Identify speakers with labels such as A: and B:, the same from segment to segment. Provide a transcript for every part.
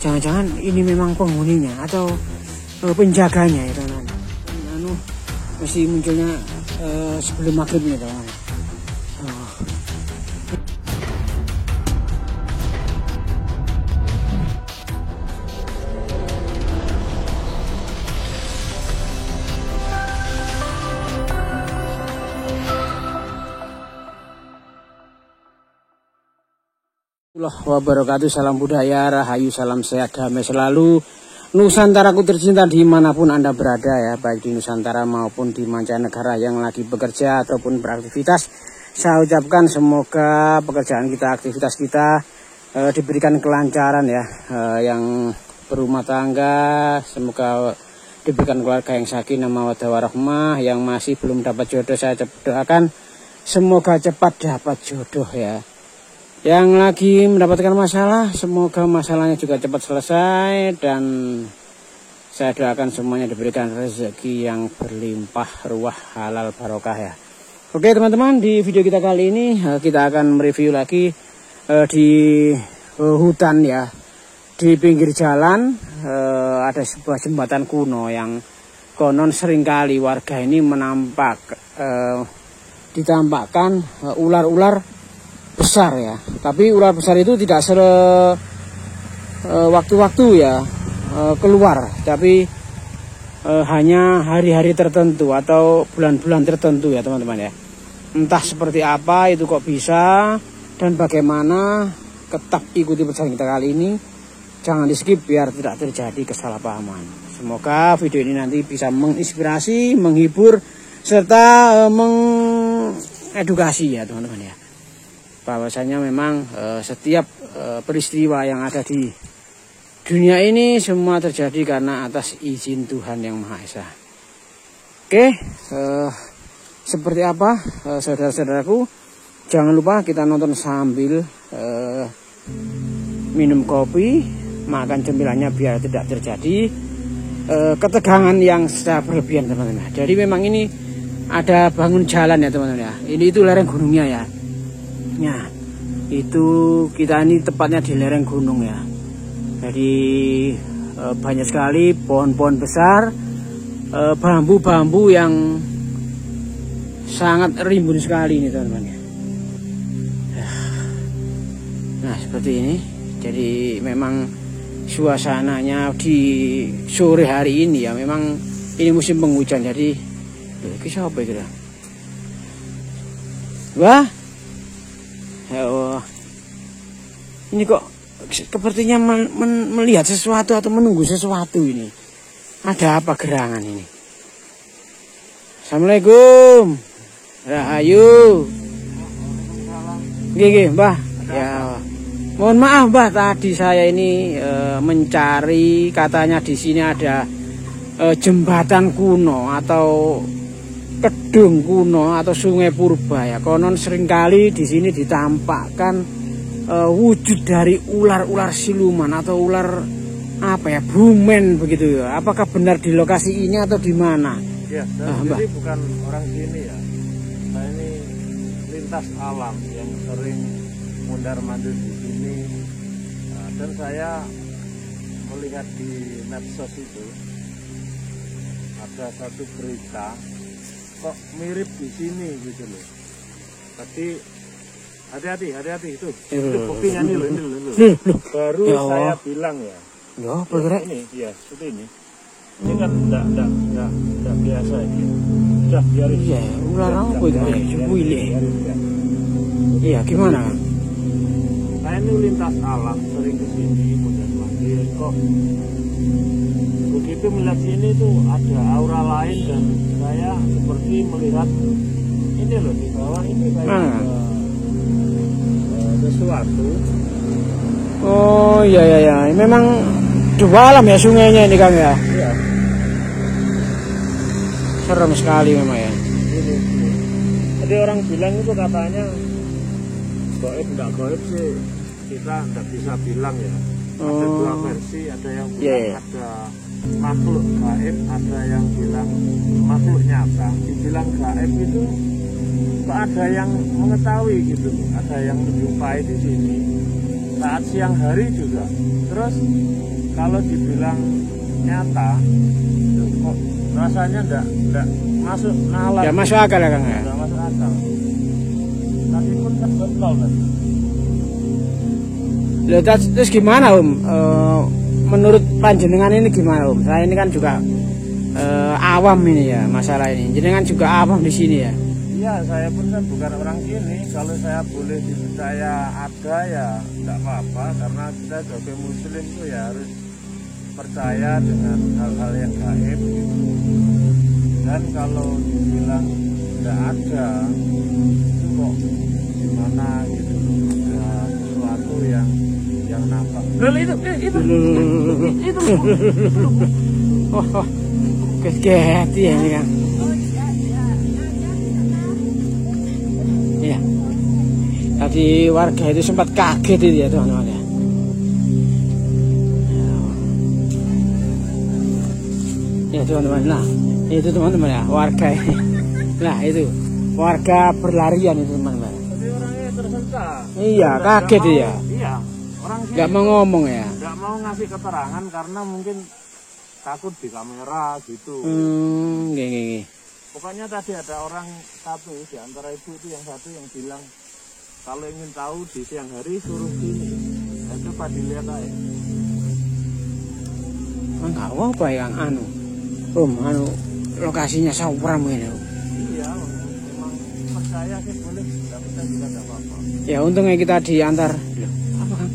A: Jangan-jangan ini memang penghuninya atau penjaganya ya teman-teman. Mesti munculnya sebelum maghrib nih teman-teman. Wabarakatuh, salam budaya, rahayu, salam sehat, damai selalu. Nusantaraku tercinta dimanapun Anda berada ya, baik di Nusantara maupun di mancanegara yang lagi bekerja ataupun beraktivitas. Saya ucapkan semoga pekerjaan kita, aktivitas kita diberikan kelancaran ya, yang berumah tangga semoga diberikan keluarga yang sakinah mawaddah warahmah. Yang masih belum dapat jodoh saya doakan semoga cepat dapat jodoh ya. Yang lagi mendapatkan masalah, semoga masalahnya juga cepat selesai. Dan saya doakan semuanya diberikan rezeki yang berlimpah ruah, halal, barokah ya. Oke teman-teman, di video kita kali ini kita akan mereview lagi di hutan ya. Di pinggir jalan ada sebuah jembatan kuno yang konon seringkali warga ini ditampakkan ular-ular besar ya, tapi ular besar itu tidak waktu-waktu ya keluar, tapi hanya hari-hari tertentu atau bulan-bulan tertentu ya teman-teman ya. Entah seperti apa itu kok bisa dan bagaimana, tetap ikuti perjalanan kita kali ini, jangan di skip biar tidak terjadi kesalahpahaman. Semoga video ini nanti bisa menginspirasi, menghibur, serta mengedukasi ya teman-teman ya. Bahwasanya memang setiap peristiwa yang ada di dunia ini semua terjadi karena atas izin Tuhan Yang Maha Esa. Oke, seperti apa saudara-saudaraku, jangan lupa kita nonton sambil minum kopi, makan cemilannya biar tidak terjadi ketegangan yang secara berlebihan teman-teman. Jadi memang ini ada bangun jalan ya teman-teman ya. Ini itu lereng gunungnya ya. Nah, itu kita ini tepatnya di lereng gunung ya. Jadi banyak sekali pohon-pohon besar, bambu-bambu yang sangat rimbun sekali ini teman-teman ya. Nah seperti ini. Jadi memang suasananya di sore hari ini ya, memang ini musim penghujan. Jadi ini siapa itu ya? Wah, ini kok sepertinya melihat sesuatu atau menunggu sesuatu ini. Ada apa gerangan ini? Assalamualaikum. Rahayu. Gih, Mbah. Ya. Mohon maaf, Mbah, tadi saya ini mencari, katanya di sini ada jembatan kuno atau kedung kuno atau sungai purba ya. Konon seringkali di sini ditampakkan wujud dari ular-ular siluman atau ular apa ya, brumen begitu ya. Apakah benar di lokasi ini atau di mana?
B: Ya, saya sendiri bukan orang sini ya. Saya ini lintas alam yang sering mondar-mandir di sini. Nah, dan saya melihat di medsos itu ada satu berita kok mirip di sini gitu loh. Tapi hati-hati itu buktinya nih loh. Baru ya saya bilang ya.
A: Ya, bergerak
B: ini ya seperti ini. Ini kan enggak biasa ini. Sudah biarin.
A: Iya, ular apa itu? Iya, gimana?
B: Saya ini lintas alam, sering ke sini, mondar-mandir kok. Begitu melihat sini tuh ada aura lain dan saya seperti melihat ini loh di bawah ini kayak sesuatu.
A: Oh iya, memang dua alam ya sungainya ini Kang ya.
B: Iya.
A: Serem sekali memang ya.
B: Ini. Jadi orang bilang itu katanya gaib enggak gaib sih kita enggak bisa bilang ya. Ada dua versi, ada yang bilang ada makhluk gaib, ada yang bilang makhluk nyata. Dibilang gaib itu kok ada yang mengetahui gitu, ada yang menjumpai di sini. saat siang hari juga. Terus kalau dibilang nyata, kok rasanya enggak masuk nalar.
A: Ya masuk akal ya Kang ya.
B: Enggak masuk akal. Tadi pun kan betul kan.
A: Terus gimana Om? Menurut panjenengan ini gimana Om? Saya ini kan juga awam ini ya masalah ini. Jenengan juga awam di sini ya.
B: Iya, saya pun kan bukan orang sini. Kalau saya boleh dipercaya ada ya enggak apa-apa, karena kita sebagai muslim itu ya harus percaya dengan hal-hal yang gaib gitu. Dan kalau dibilang enggak ada, itu kok gimana gitu. Ya, sesuatu yang nampak. Itu.
A: Oh, kaget ya ini Kang. Iya. Tadi warga itu sempat kaget itu ya teman-teman ya. Ya teman-teman, nah itu teman-teman ya warga ini. Nah itu warga berlarian itu teman-teman.
B: Tapi orangnya tersentak.
A: Iya, kaget ya.
B: Iya, orang sini
A: Nggak mau ngomong ya.
B: nggak mau ngasih keterangan karena mungkin takut di kamera gitu.
A: Gini.
B: Pokoknya tadi ada orang satu di antara ibu itu yang satu yang bilang kalau ingin tahu di siang hari suruh sini. Nah, coba dilihat aja.
A: Enggak apa ya Kang anu lokasinya sawram ini.
B: Iya, memang percaya sih boleh, nggak percaya juga nggak apa-apa.
A: Ya untungnya kita diantar apa Kang?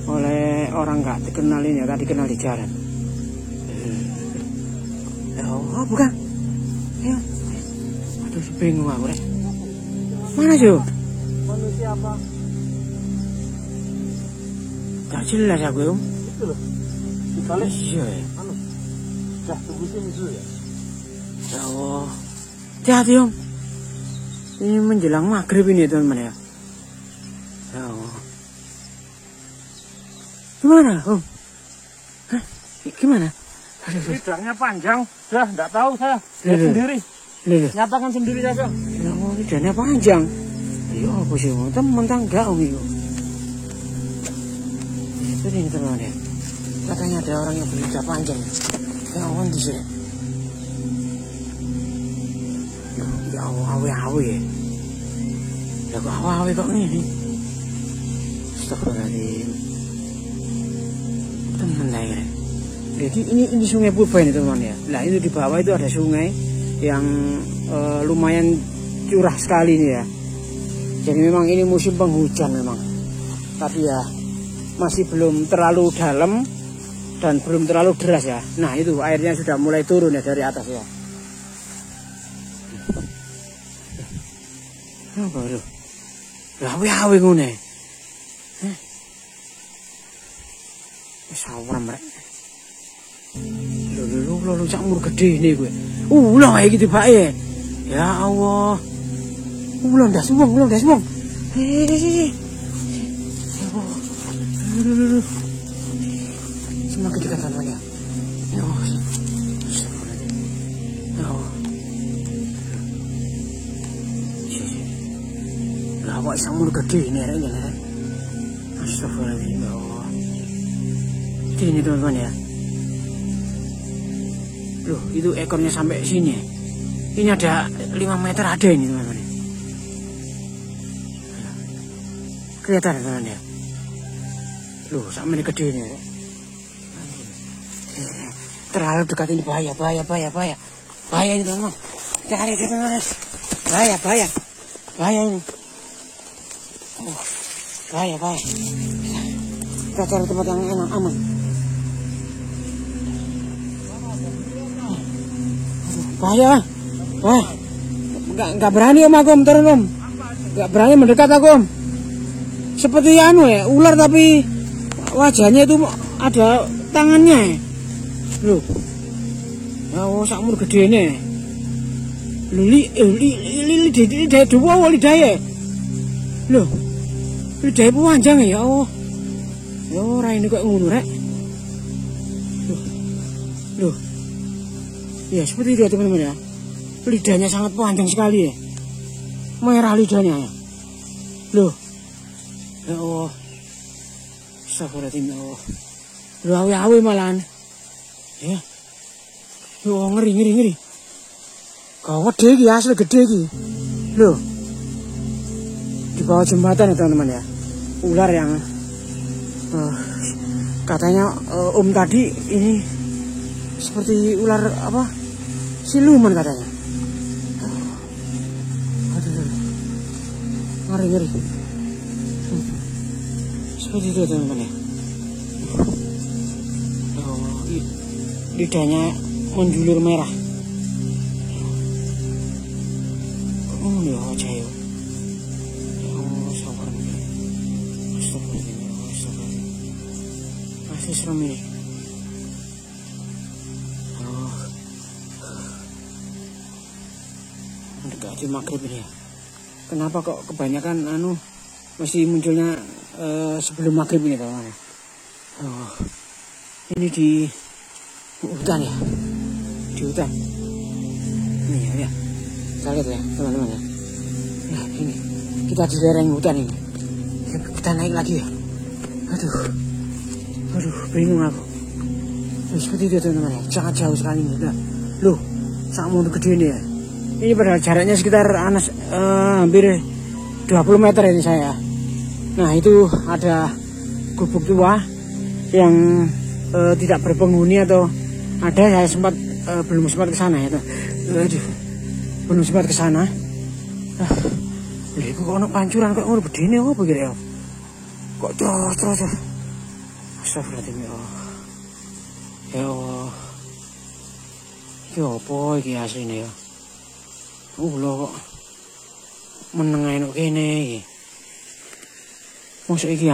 A: Oleh orang nggak dikenal ini ya, tadi kenal di jalan. Oh, bukan. Ayo. Aduh, bingung aku deh. Mana sih?
B: Manusia apa?
A: Gak jelas aku Om.
B: Itu loh. Dibalik.
A: Iya ya.
B: Anu. Dah tunggu sini dulu ya.
A: Ya Allah. Hati-hati Om. Ini menjelang maghrib ini teman-teman ya. Ya Allah. Gimana Om? Hah? Gimana?
B: Lidahnya panjang, dah nggak tahu saya. Lihat sendiri. Nyatakan sendiri saja.
A: Ya Allah, lidahnya panjang. Ya apa sih Om? Temen tangga Om itu. Itu nih teman ya. Katanya ada orang yang berlidah panjang. Ya Allah di sini. Ya Allah, awe-awe. Ya kok awe-awe kok ini? Astagfirullahaladzim. Temen lah ya. Jadi ini sungai Purba ini teman ya. Nah itu di bawah itu ada sungai yang lumayan curah sekali nih ya. Jadi memang ini musim penghujan memang. Tapi ya masih belum terlalu dalam dan belum terlalu deras ya. Nah itu airnya sudah mulai turun ya dari atas ya. Apa itu? Awe-awe ngene. Sawram rek. Lu cakmur gede nih gue. Ulah kayak gitu Pak ya. Ya Allah. Ulah ndas wong. Semakin dekat namanya. Ya Allah. Ya Allah. Lah kok cakmur gede nih rek. Astagfirullahaladzim ya Allah. Ini teman-teman ya. Loh, itu ekornya sampai sini. Ini ada 5 meter ada ini teman-teman. Kelihatan teman-teman ya. Loh, sampai ini gede ini. Terlalu dekat ini bahaya. Bahaya ini teman-teman. Cari teman-teman. Bahaya. Bahaya ini. Oh, bahaya. Kita cari tempat yang enak, aman. Bahaya. Wah. Enggak berani Om aku turun Om. Enggak berani mendekat aku Om. Seperti anu ya, ular tapi wajahnya itu ada tangannya. Loh. Ya Allah, sakmur gede ne. Lidah dua lidah. Loh. Lidah panjang ya Allah. Ya ora ini kok ngono rek. Loh. Ya seperti itu ya teman-teman ya. Lidahnya sangat panjang sekali ya. Merah lidahnya ya. Loh. Ya Allah. Astagfirullahaladzim ya Allah. Lu awi-awi malahan. Ya. Yo ngeri. Gawat deh iki, asli gede iki. Loh. Di bawah jembatan ya teman-teman ya. Ular yang katanya Om tadi ini seperti ular apa? Siluman katanya. Aduh. Ngeri. Seperti itu teman-teman ya. Lidahnya menjulur merah. Oh ya aja ya. Sabar nih. Astagfirullahaladzim. Masih serem ini. Mendekati maghrib ini ya. Kenapa kok kebanyakan masih munculnya sebelum maghrib ini teman-teman? Ini di hutan ya, di hutan. Ini ya, kita lihat ya teman-teman ya. Nah ini kita di lereng hutan ini. Kita naik lagi ya. Aduh, bingung aku. Seperti itu teman-teman ya, sangat jauh sekali ini. Nah, loh, sangat mundur gede ini ya. Ini padahal jaraknya sekitar hampir 20 meter ini saya. Nah itu ada gubuk tua yang tidak berpenghuni atau ada, saya sempat belum sempat ke sana ya. Belum sempat ke sana. Iku kok ono pancuran kok ngono bedine apa iki ya? Kok terus. Astagfirullahaladzim ya Allah. Ya Allah. Iki apa iki asline ya? Lho kok menengae kok kene iki. Mosok iki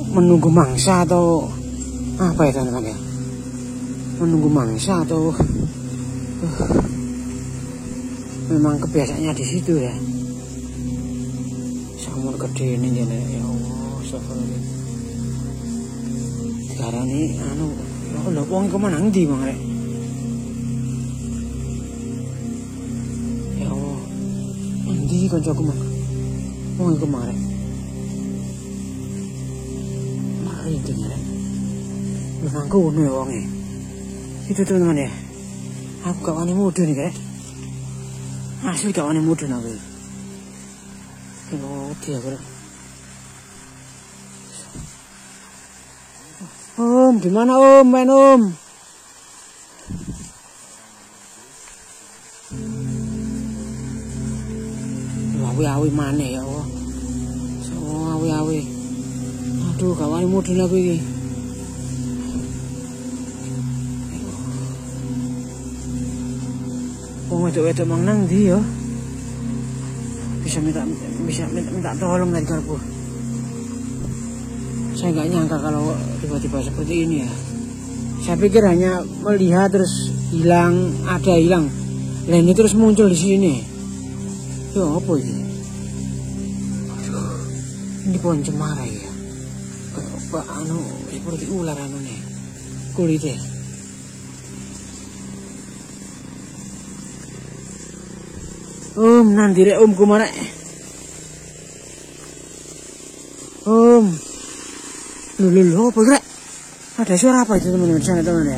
A: menunggu mangsa atau apa ya teman-teman ya? Menunggu mangsa atau memang kebiasaannya di situ ya. Samur gede ini ya Allah, astagfirullah. Sekarang ini lho wong kemana ndi Bang rek? Ya Allah. Endi kancaku Mang? Wong iku Mang rek. Itu rek. Lho nang kono ya wonge. Itu teman-teman ya. Aku gak wani mudun iki rek. Asli gak wani mudun aku. Oh, dia rek. Om, di mana Om? Main Om. Awi-awi mana ya Allah. So awi-awi. Aduh, gak wani mudun aku iki. Wong wedok-wedok mang nang ndi ya? Bisa minta tolong dari garpu. Saya nggak nyangka kalau tiba-tiba seperti ini ya. Saya pikir hanya melihat terus hilang, Lah ini terus muncul di sini. Ya apa ini? Aduh, ini pohon cemara ya. Seperti ular nih. Kulitnya. Nanti rek Om kumana? Om. Loh, apa rek? Ada suara apa itu teman-teman sana teman ya?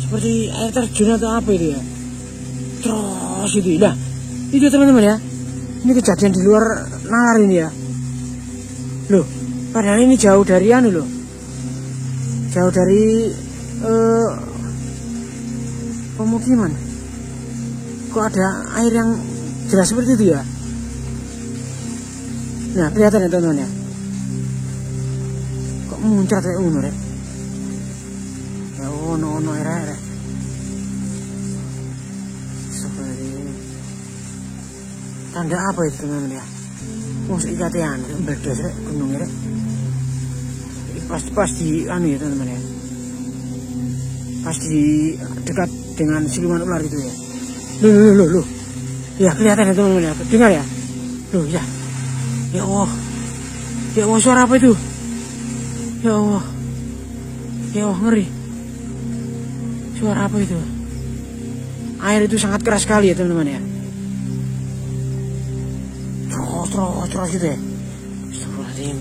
A: Seperti air terjun atau apa itu ya? Terus itu, nah itu teman-teman ya. Ini kejadian di luar nalar ini ya. Loh, padahal ini jauh dari loh. Jauh dari pemukiman. Kok ada air yang jelas seperti itu ya? Nah, kelihatan ya teman-teman ya. Kok muncrat kayak ngono rek? Ya ono air. Seperti tanda apa itu teman-teman ya? Mosok ikatian meledos rek gunung rek. Pas di ya teman-teman ya. Pas di dekat dengan siluman ular itu ya. Loh. Ya kelihatan ya teman-teman ya. Dengar ya. Loh ya. Ya Allah. Ya Allah, suara apa itu? Ya Allah. Ya Allah, ngeri. Suara apa itu? Air itu sangat keras sekali ya teman-teman ya. Terus gitu ya. Astagfirullahaladzim.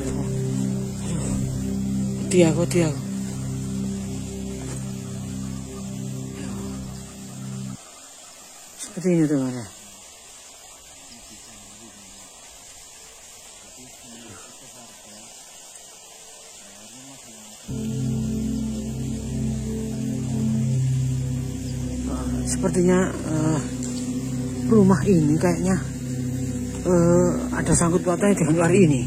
A: Dia aku. Seperti ini teman ya. Sepertinya rumah ini kayaknya ada sangkut pautnya dengan ular ini.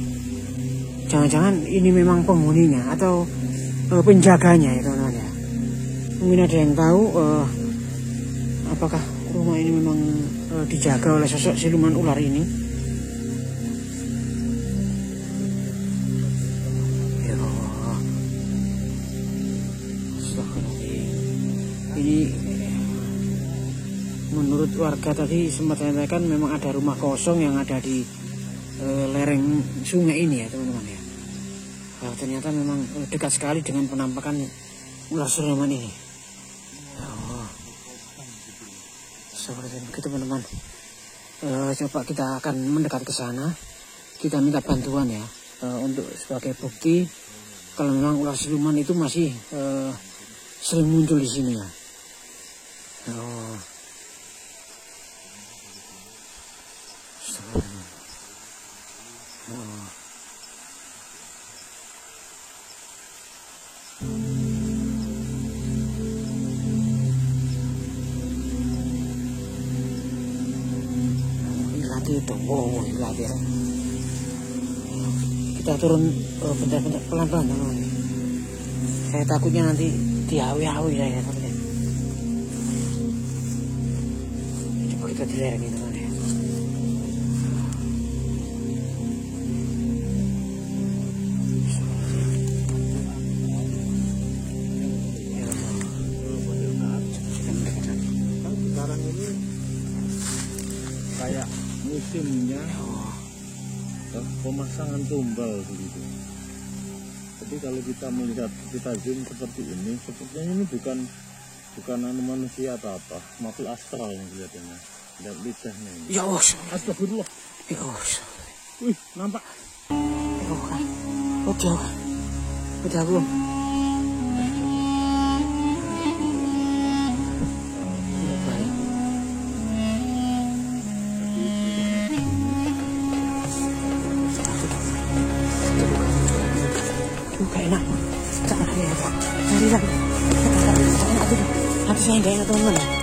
A: Jangan-jangan ini memang penghuninya atau penjaganya ya teman-teman ya. Mungkin ada yang tahu apakah rumah ini memang dijaga oleh sosok siluman ular ini. Ini menurut warga tadi sempat saya tanyakan memang ada rumah kosong yang ada di lereng sungai ini ya teman-teman ya. Ternyata memang dekat sekali dengan penampakan ular siluman ini. Seperti itu teman-teman. Coba kita akan mendekat ke sana. Kita minta bantuan ya untuk sebagai bukti kalau memang ular siluman itu masih sering muncul di sini ya. Itu lihat ya. Kita turun bentar-bentar pelan-pelan teman-teman. Saya takutnya nanti dihawi-hawi saya takutnya. Coba kita di lereng ini teman ya.
B: Sekarang ini kayak musimnya pemasangan tumbal begitu. Jadi kalau kita melihat, kita zoom seperti ini, sepertinya ini bukan manusia atau apa, makhluk astral yang kelihatannya. Lihat lidahnya ini.
A: Ya Allah.
B: Astagfirullah.
A: Ya Allah.
B: Wih, nampak.
A: Ya Allah. Udah aku. Gak enak. Hati saya gak enak teman-teman.